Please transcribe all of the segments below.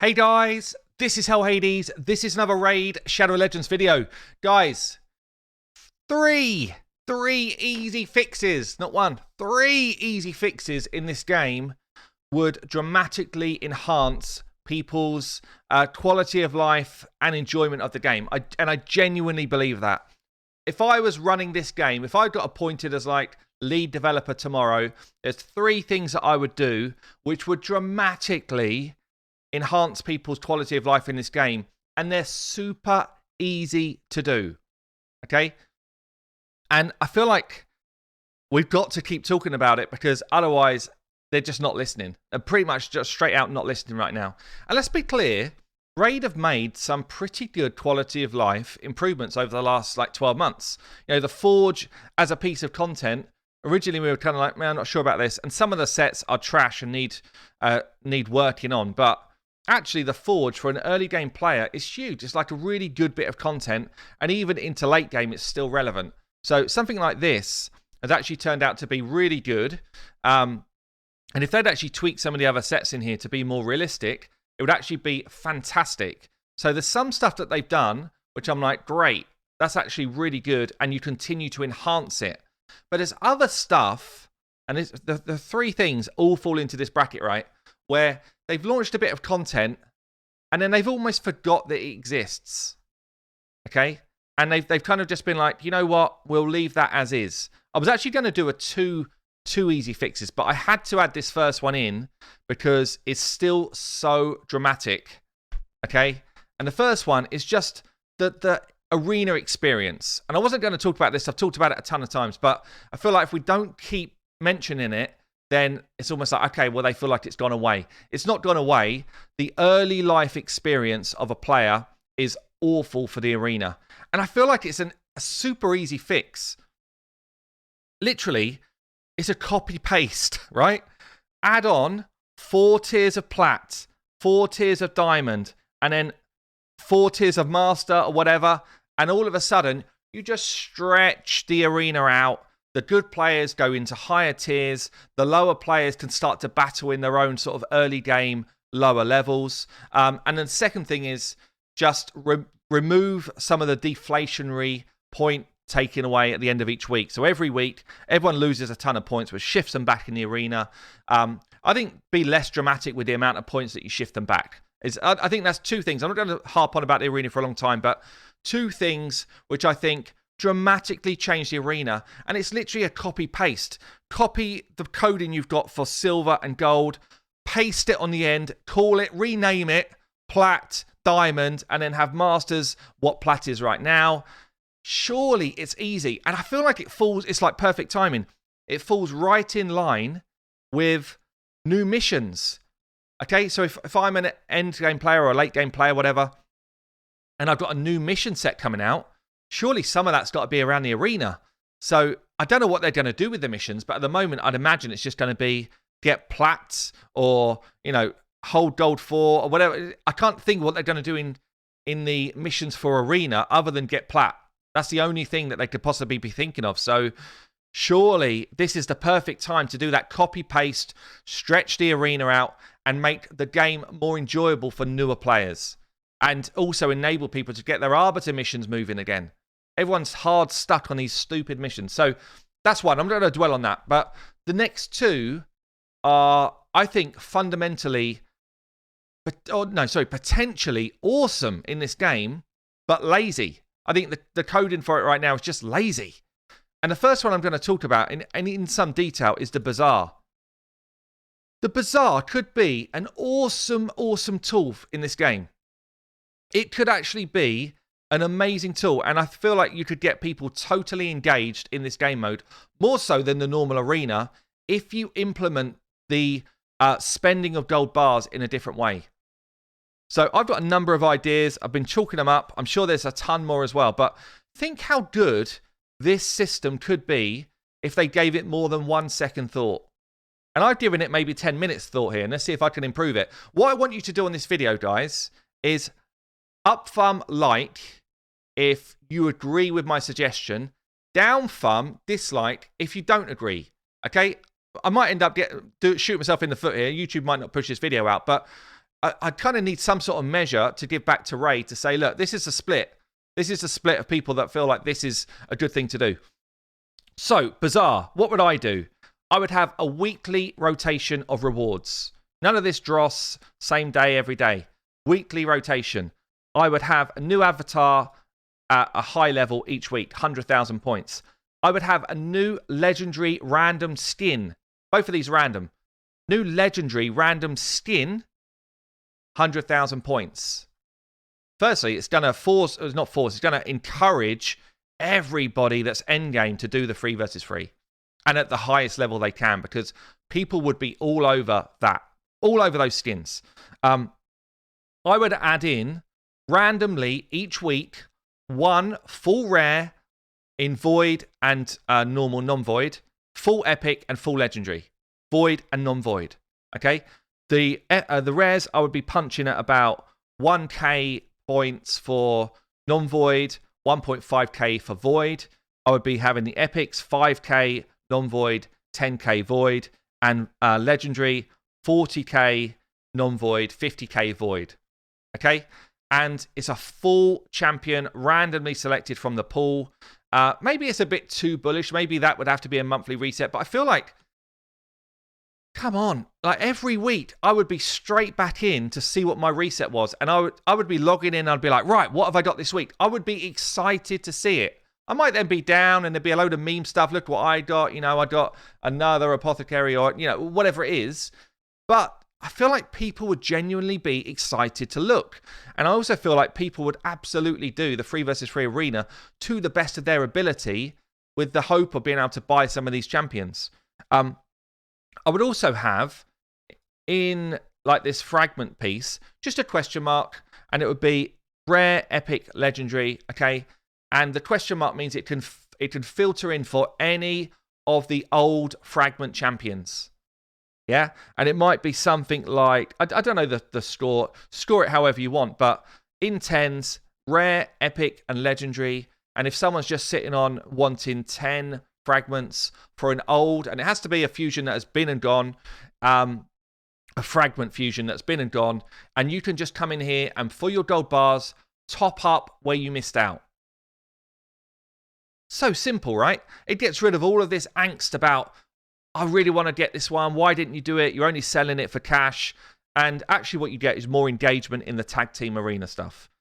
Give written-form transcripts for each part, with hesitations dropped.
Hey guys, this is Hell Hades. This is another Raid Shadow Legends video. Guys, three easy fixes, not one, three easy fixes in this game would dramatically enhance people's quality of life and enjoyment of the game. I genuinely believe that. If I was running this game, if I got appointed as like lead developer tomorrow, there's three things that I would do which would dramatically enhance people's quality of life in this game, and they're super easy to do. Okay? And I feel like we've got to keep talking about it because otherwise they're just not listening. They're pretty much just straight out not listening right now. And let's be clear, Raid have made some pretty good quality of life improvements over the last like 12 months. You know, the Forge as a piece of content, originally we were kind of like, man, I'm not sure about this. And some of the sets are trash and need working on. But actually, the Forge for an early game player is huge. It's like a really good bit of content. And even into late game, it's still relevant. So something like this has actually turned out to be really good. And if they'd actually tweak some of the other sets in here to be more realistic, it would actually be fantastic. So there's some stuff that they've done, which I'm like, great. That's actually really good. And you continue to enhance it. But there's other stuff, and the three things all fall into this bracket, right? Where they've launched a bit of content, and then they've almost forgot that it exists. Okay? And they've kind of just been like, you know what? We'll leave that as is. I was actually going to do a two easy fixes, but I had to add this first one in because it's still so dramatic. Okay? And the first one is just the arena experience. And I wasn't going to talk about this. I've talked about it a ton of times, but I feel like if we don't keep mentioning it, then it's almost like, okay, well, they feel like it's gone away. It's not gone away. The early life experience of a player is awful for the arena. And I feel like it's a super easy fix. Literally, it's a copy-paste, right? Add on 4 tiers of plat, 4 tiers of diamond, and then 4 tiers of master or whatever. And all of a sudden, you just stretch the arena out. The good players go into higher tiers. The lower players can start to battle in their own sort of early game, lower levels. And then the second thing is just remove some of the deflationary point taken away at the end of each week. So every week, everyone loses a ton of points, which shifts them back in the arena. I think be less dramatic with the amount of points that you shift them back. I think that's two things. I'm not going to harp on about the arena for a long time, but two things which I think dramatically change the arena. And it's literally a copy-paste. Copy the coding you've got for silver and gold, paste it on the end, call it, rename it, plat, diamond, and then have masters what plat is right now. Surely it's easy. And I feel like it's like perfect timing. It falls right in line with new missions. Okay, so if I'm an end game player or a late game player, whatever, and I've got a new mission set coming out, surely some of that's got to be around the arena. So I don't know what they're going to do with the missions, but at the moment, I'd imagine it's just going to be get plats or, hold gold 4 or whatever. I can't think what they're going to do in the missions for arena other than get plat. That's the only thing that they could possibly be thinking of. So surely this is the perfect time to do that copy-paste, stretch the arena out, and make the game more enjoyable for newer players. And also enable people to get their Arbiter missions moving again. Everyone's hard stuck on these stupid missions. So that's one. I'm not going to dwell on that. But the next two are, I think, fundamentally, potentially awesome in this game, but lazy. I think the coding for it right now is just lazy. And the first one I'm going to talk about in some detail is the Bazaar. The Bazaar could be an awesome, awesome tool in this game. It could actually be an amazing tool, and I feel like you could get people totally engaged in this game mode, more so than the normal arena, if you implement the spending of gold bars in a different way. So I've got a number of ideas. I've been chalking them up. I'm sure there's a ton more as well, but think how good this system could be if they gave it more than 1 second thought. And I've given it maybe 10 minutes thought here, and let's see if I can improve it. What I want you to do on this video, guys, is up thumb like if you agree with my suggestion, down thumb dislike if you don't agree. Okay, I might end up shooting myself in the foot here. YouTube might not push this video out, but I kind of need some sort of measure to give back to Raid to say, look, this is a split. This is a split of people that feel like this is a good thing to do. So, Bazaar, what would I do? I would have a weekly rotation of rewards. None of this dross, same day, every day. Weekly rotation. I would have a new avatar at a high level each week, 100,000 points. I would have a new legendary random skin. Both of these random. New legendary random skin, 100,000 points. Firstly, it's going to it's going to encourage everybody that's endgame to do the free versus free. And at the highest level they can, because people would be all over that. All over those skins. I would add in, randomly, each week, one full rare in Void and normal non-Void, full epic and full legendary. Void and non-Void. Okay? The rares, I would be punching at about 1k points for non-Void, 1.5k for Void. I would be having the epics, 5k non-Void, 10k Void, and legendary, 40k non-Void, 50k Void. Okay? And it's a full champion randomly selected from the pool. Maybe it's a bit too bullish. Maybe that would have to be a monthly reset. But I feel like, come on, like every week I would be straight back in to see what my reset was. And I would be logging in. I'd be like, right, what have I got this week? I would be excited to see it. I might then be down and there'd be a load of meme stuff. Look what I got. You know, I got another apothecary or, you know, whatever it is. But I feel like people would genuinely be excited to look. And I also feel like people would absolutely do the free versus free arena to the best of their ability with the hope of being able to buy some of these champions. I would also have in like this fragment piece, just a question mark, and it would be rare, epic, legendary, okay? And the question mark means it can filter in for any of the old fragment champions. Yeah, and it might be something like, I don't know the score it however you want, but in 10s, rare, epic, and legendary. And if someone's just sitting on wanting 10 fragments for an old, and it has to be a fusion that has been and gone, a fragment fusion that's been and gone, and you can just come in here and for your gold bars, top up where you missed out. So simple, right? It gets rid of all of this angst about, I really want to get this one. Why didn't you do it? You're only selling it for cash. And actually what you get is more engagement in the tag team arena stuff.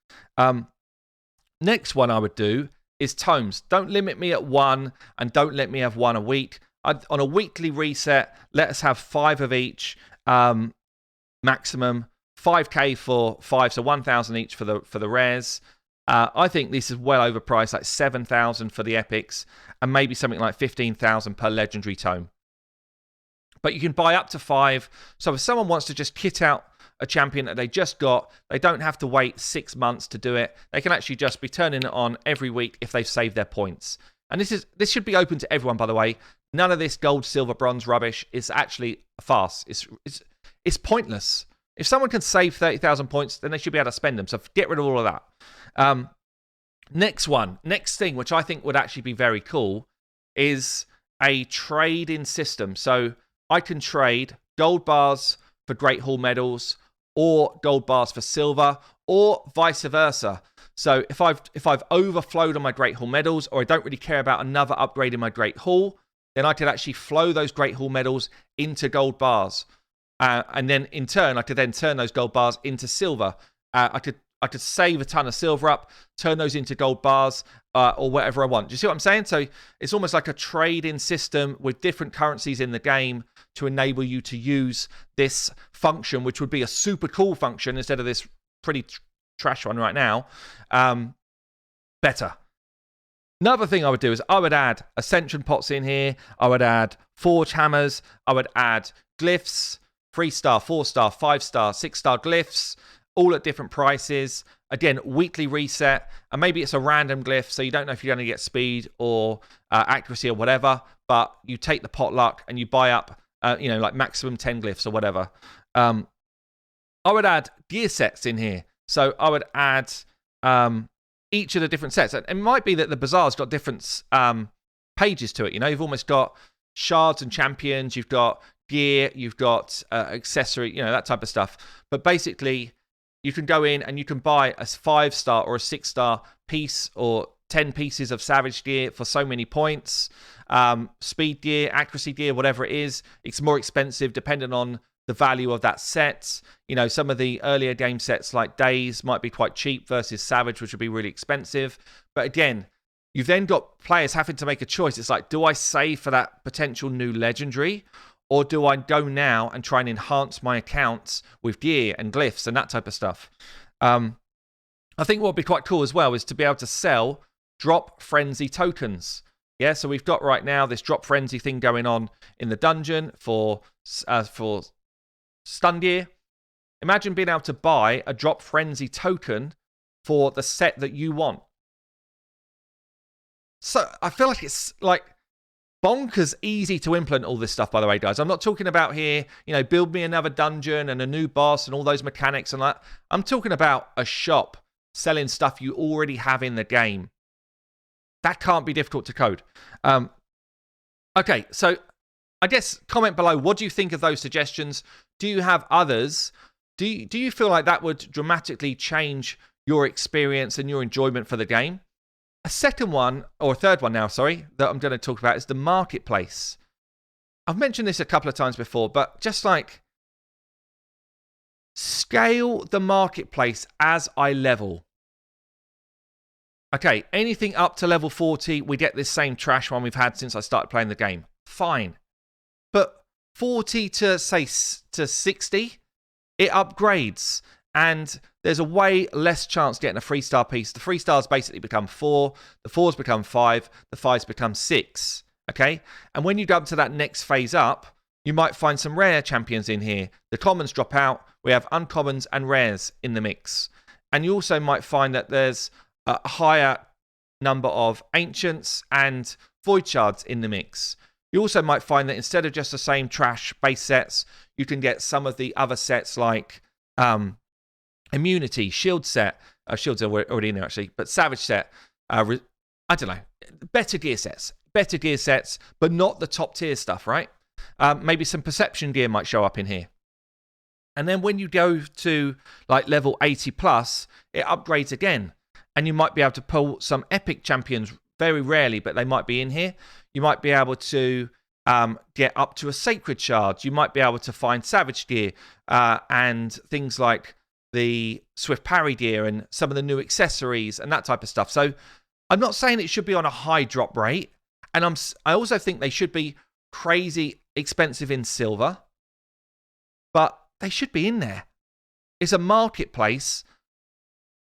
Next one I would do is tomes. Don't limit me at one and don't let me have one a week. On a weekly reset, let us have 5 of each maximum. 5k for 5, so 1,000 each for the rares. I think this is well overpriced, like 7,000 for the epics and maybe something like 15,000 per legendary tome. But you can buy up to 5. So if someone wants to just kit out a champion that they just got, they don't have to wait 6 months to do it. They can actually just be turning it on every week if they've saved their points. And this should be open to everyone, by the way. None of this gold, silver, bronze rubbish is actually a farce. It's pointless. If someone can save 30,000 points, then they should be able to spend them. So get rid of all of that. Next thing, which I think would actually be very cool, is a trade-in system. So I can trade gold bars for Great Hall medals or gold bars for silver or vice versa. So if I've overflowed on my Great Hall medals or I don't really care about another upgrade in my Great Hall, then I could actually flow those Great Hall medals into gold bars. And then in turn, I could then turn those gold bars into silver. I could save a ton of silver up, turn those into gold bars, or whatever I want. Do you see what I'm saying? So it's almost like a trade-in system with different currencies in the game to enable you to use this function, which would be a super cool function instead of this pretty trash one right now. Better. Another thing I would do is I would add Ascension pots in here. I would add Forge hammers. I would add glyphs, 3-star, 4-star, 5-star, 6-star glyphs, all at different prices. Again, weekly reset, and maybe it's a random glyph, so you don't know if you're going to get speed or accuracy or whatever, but you take the potluck and you buy up, like maximum 10 glyphs or whatever. I would add gear sets in here. So I would add each of the different sets. And it might be that the Bazaar's got different pages to it. You know, you've almost got shards and champions. You've got gear, you've got accessory, that type of stuff. But basically, you can go in and you can buy a 5-star or a 6-star piece or 10 pieces of Savage gear for so many points. Speed gear, accuracy gear, whatever it is. It's more expensive depending on the value of that set. Some of the earlier game sets like Days might be quite cheap versus Savage, which would be really expensive. But again, you've then got players having to make a choice. It's like, do I save for that potential new legendary? Or do I go now and try and enhance my accounts with gear and glyphs and that type of stuff? I think what would be quite cool as well is to be able to sell drop frenzy tokens. Yeah, so we've got right now this drop frenzy thing going on in the dungeon for stun gear. Imagine being able to buy a drop frenzy token for the set that you want. So I feel like it's like bonkers easy to implement all this stuff, by the way, guys. I'm not talking about here, build me another dungeon and a new boss and all those mechanics and that. I'm talking about a shop selling stuff you already have in the game. That can't be difficult to code. Okay, so I guess comment below, what do you think of those suggestions? Do you have others? Do you feel like that would dramatically change your experience and your enjoyment for the game? A second one, or a third one now, sorry, that I'm going to talk about is the marketplace. I've mentioned this a couple of times before, but just like scale the marketplace as I level. Okay, anything up to level 40, we get this same trash one we've had since I started playing the game. Fine. But 40 to, say, to 60, it upgrades. And there's a way less chance getting a 3-star piece. The 3 stars basically become 4. The 4s become 5. The 5s become 6. Okay? And when you go up to that next phase up, you might find some rare champions in here. The commons drop out. We have uncommons and rares in the mix. And you also might find that there's a higher number of ancients and void shards in the mix. You also might find that instead of just the same trash base sets, you can get some of the other sets like immunity, shield set. Shields are already in there actually, but savage set. I don't know. Better gear sets, but not the top tier stuff, right? Maybe some perception gear might show up in here. And then when you go to like level 80 plus, it upgrades again. And you might be able to pull some epic champions very rarely, but they might be in here. You might be able to get up to a sacred shard. You might be able to find savage gear and things like the swift parry gear and some of the new accessories and that type of stuff. So I'm not saying it should be on a high drop rate. And I also think they should be crazy expensive in silver. But they should be in there. It's a marketplace.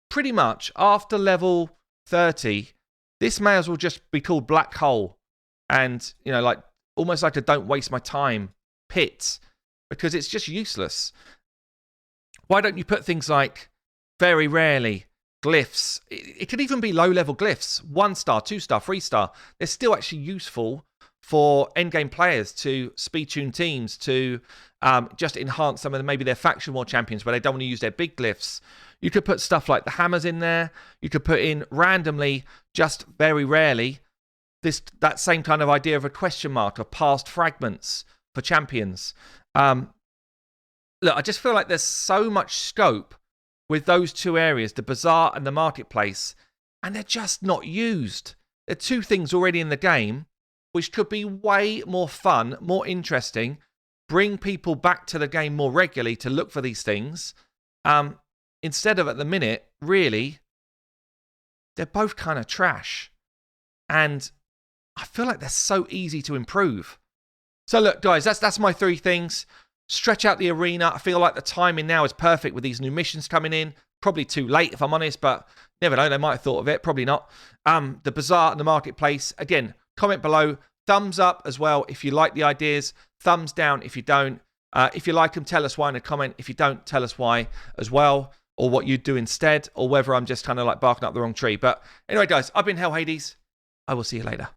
Pretty much after level 30, this may as well just be called Black Hole. And, like almost like a don't waste my time pit. Because it's just useless. Why don't you put things like very rarely glyphs? It could even be low-level glyphs. 1-star, 2-star, 3-star. They're still actually useful for endgame players to speed tune teams, to just enhance some of maybe their faction war champions where they don't want to use their big glyphs. You could put stuff like the hammers in there. You could put in randomly, just very rarely, that same kind of idea of a question mark of past fragments for champions. Look, I just feel like there's so much scope with those two areas, the Bazaar and the Marketplace, and they're just not used. There are two things already in the game which could be way more fun, more interesting, bring people back to the game more regularly to look for these things. Instead of, at the minute, really, they're both kind of trash. And I feel like they're so easy to improve. So look, guys, that's my 3 things. Stretch out the arena. I feel like the timing now is perfect with these new missions coming in. Probably too late, if I'm honest, but never know. They might have thought of it. Probably not. The Bazaar and the Marketplace. Again, comment below. Thumbs up as well if you like the ideas. Thumbs down if you don't. If you like them, tell us why in a comment. If you don't, tell us why as well. Or what you'd do instead. Or whether I'm just kind of like barking up the wrong tree. But anyway, guys, I've been Hell Hades. I will see you later.